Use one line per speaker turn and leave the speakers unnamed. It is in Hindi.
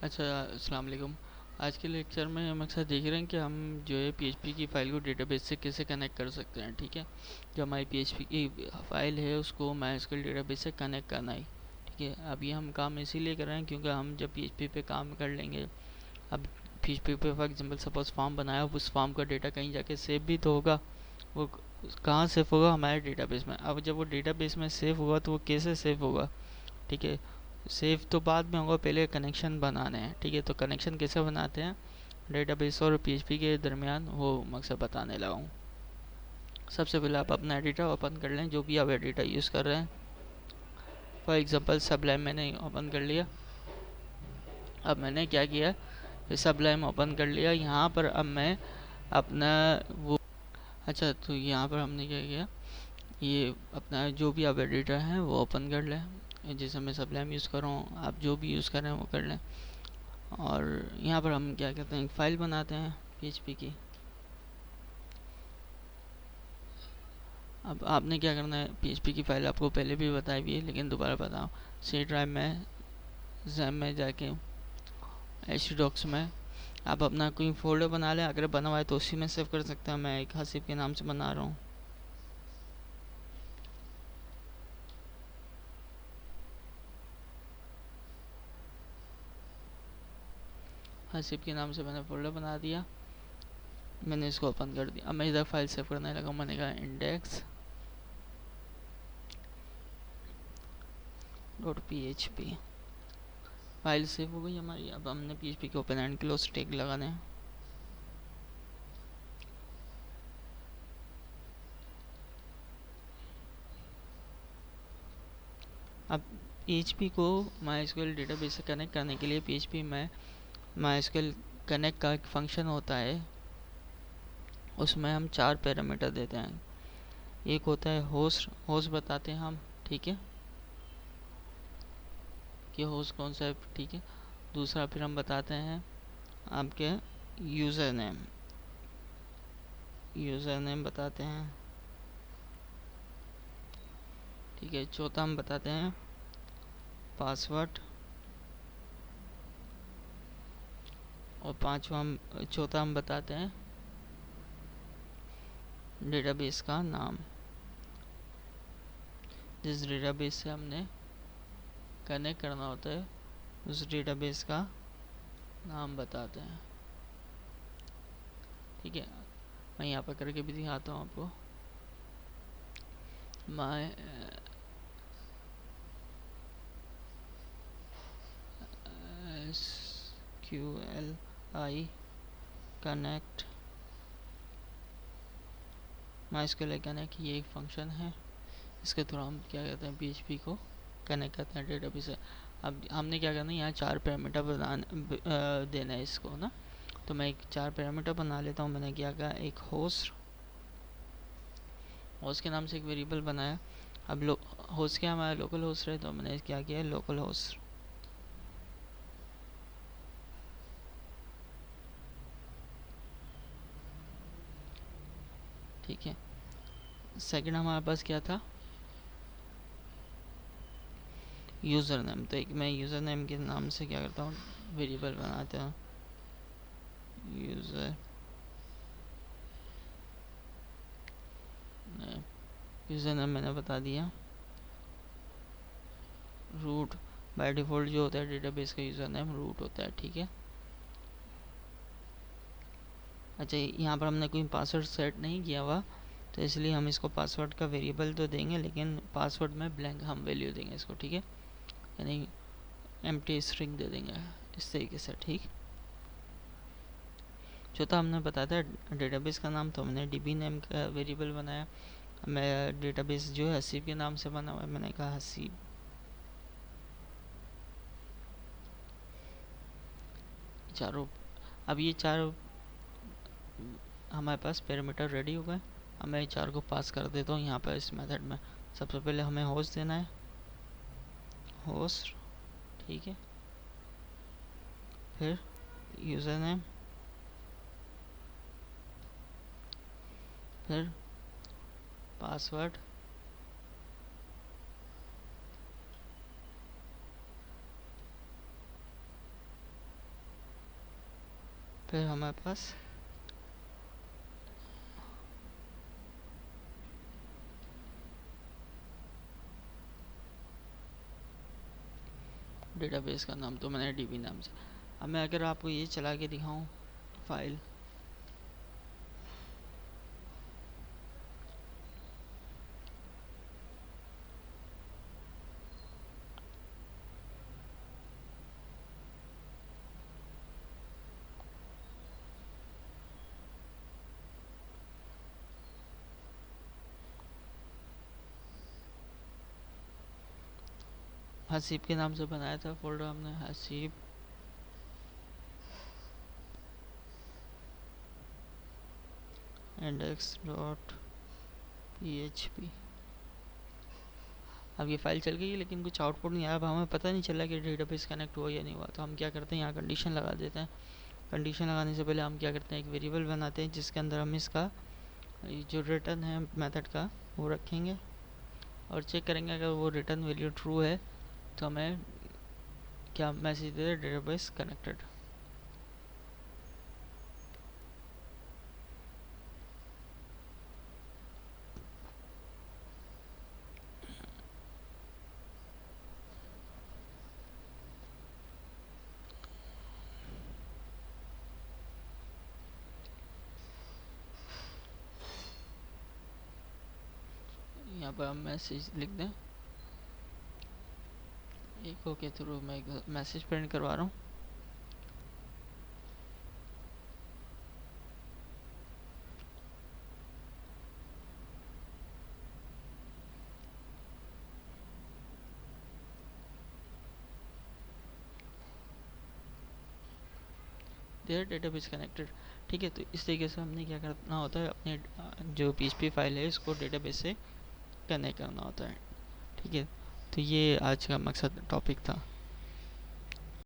अच्छा, अस्सलाम वालेकुम। आज के लेक्चर में हम अक्सर देख रहे हैं कि हम जो है पीएचपी की फ़ाइल को डेटाबेस से कैसे कनेक्ट कर सकते हैं। ठीक है, जो हमारी पीएचपी की फ़ाइल है उसको माइस्क्ल डेटाबेस से कनेक्ट करना है। ठीक है, अभी हम काम इसीलिए कर रहे हैं क्योंकि हम जब पीएचपी पे काम कर लेंगे, अब पीएचपी पे फॉर एग्जांपल सपोज फॉर्म बनाया, उस फॉर्म का डेटा कहीं जाके सेव भी तो होगा। वो कहाँ सेव होगा? हमारे डेटाबेस में। अब जब वो डेटाबेस में सेव होगा तो वो कैसे सेव होगा? ठीक है, सेव तो बाद में होगा, पहले कनेक्शन बनाने हैं। ठीक है, तो कनेक्शन कैसे बनाते हैं डेटाबेस और पीएचपी के दरमियान, वो मकसद बताने लगा हूँ। सबसे पहले आप अपना एडिटर ओपन कर लें, जो भी आप एडिटर यूज़ कर रहे हैं। फॉर एग्जांपल सबलाइम मैंने ओपन कर लिया। अब मैंने क्या किया, सबलाइम ओपन कर लिया। यहाँ पर अब मैं अपना वो अच्छा, तो यहाँ पर हमने क्या किया, ये अपना जो भी आप एडिटर हैं वो ओपन कर लें। जैसे मैं सबलाइम यूज़ कर रहा हूँ, आप जो भी यूज़ कर रहे हैं वो कर लें। और यहाँ पर हम क्या कहते हैं, एक फ़ाइल बनाते हैं पीएचपी की। अब आपने क्या करना है, पीएचपी की फ़ाइल आपको पहले भी बताई हुई है लेकिन दोबारा बताओ। सी ड्राइव में, जैम में जाके, एच डॉक्स में आप अपना कोई फोल्डर बना लें। अगर बना हुआ है तो उसी में सेव कर सकते हैं। मैं एक हसीब के नाम से बना रहा हूँ। हसीब के नाम से मैंने फोल्डर बना दिया। मैंने इसको ओपन कर दिया। अब मैं इधर फाइल सेव करने लगा। मैंने कहा index dot P H P, file save हो गई हमारी। अब हमने पीएचपी के ओपन एंड क्लोज टैग लगाने हैं। अब पीएचपी को माइस्क्ल डेटाबेस से कनेक्ट करने के लिए पीएचपी में माइस्क्ल कनेक्ट का एक फंक्शन होता है। उसमें हम 4 पैरामीटर देते हैं। एक होता है होस्ट, होस्ट बताते हैं हम। ठीक है, कि होस्ट कौन सा है। ठीक है, दूसरा फिर हम बताते हैं आपके यूज़र नेम, यूज़र नेम बताते हैं। ठीक है, चौथा हम बताते हैं पासवर्ड। और पांचवा हम चौथा हम बताते हैं डेटाबेस का नाम, जिस डेटाबेस से हमने कनेक्ट करना होता है उस डेटाबेस का नाम बताते हैं। ठीक है, मैं यहाँ पर करके भी दिखाता हूँ आपको। My S Q L I connect, mysqli connect, ये एक फंक्शन है। इसके थ्रू हम क्या कहते हैं, पीएचपी को कनेक्ट करते हैं डेटाबेस से। अब हमने क्या करना है, यहाँ 4 पैरामीटर देना है इसको ना। तो मैं एक 4 पैरामीटर बना लेता हूँ। मैंने क्या कहा, एक होस्ट, होस्ट के नाम से एक वेरिएबल बनाया। अब होस्ट क्या हमारा लोकल होस्ट है, तो मैंने क्या किया, लोकल होस्ट। ठीक है, सेकंड हमारे पास क्या था, यूज़र नेम। तो एक मैं यूज़र नेम के नाम से क्या करता हूँ, वेरिएबल बनाता हूँ यूज़र नेम। यूज़र नेम मैंने बता दिया। रूट, बाय डिफ़ॉल्ट जो होता है डेटाबेस का यूज़र नेम रूट होता है। ठीक है, अच्छा यहाँ पर हमने कोई पासवर्ड सेट नहीं किया हुआ, तो इसलिए हम इसको पासवर्ड का वेरिएबल तो देंगे लेकिन पासवर्ड में ब्लैंक हम वैल्यू देंगे इसको। ठीक है, यानी एम्प्टी स्ट्रिंग दे देंगे इस तरीके से। ठीक, चौथा हमने बताया था डेटाबेस का नाम, तो हमने डीबी नेम का वेरिएबल बनाया। मैं डेटाबेस जो है हसीब के नाम से बना हुआ है, मैंने कहा हसीब। चारों, अब ये चार हमारे पास पैरामीटर रेडी हो गए। अब मैं चार को पास कर देता हूँ यहाँ पर इस मेथड में। सबसे पहले हमें होस्ट देना है, होस्ट। ठीक है, फिर यूज़र नेम, फिर पासवर्ड, फिर हमारे पास डेटाबेस का नाम तो मैंने डीबी नाम से। अब मैं अगर आपको ये चला के दिखाऊं फाइल, हसीब के नाम से बनाया था फोल्डर हमने, हसीब इंडेक्स डॉट php। अब ये फाइल चल गई है लेकिन कुछ आउटपुट नहीं आया। अब हमें पता नहीं चला कि डेटाबेस कनेक्ट हुआ या नहीं हुआ, तो हम क्या करते हैं, यहाँ कंडीशन लगा देते हैं। कंडीशन लगाने से पहले हम क्या करते हैं, एक वेरिएबल बनाते हैं जिसके अंदर हम इसका जो रिटर्न है मेथड का वो रखेंगे और चेक करेंगे। अगर वो रिटर्न वैल्यू ट्रू है तो हमें क्या मैसेज दे, डेटाबेस कनेक्टेड। यहाँ पर हम मैसेज लिख दें, इको के थ्रू मैं एक मैसेज प्रिंट करवा रहा हूँ। Their database connected. ठीक है, तो इस तरीके से हमने क्या करना होता है, अपने जो पीएचपी फाइल है इसको डेटाबेस से कनेक्ट करना होता है। ठीक है, तो ये आज का मकसद टॉपिक था।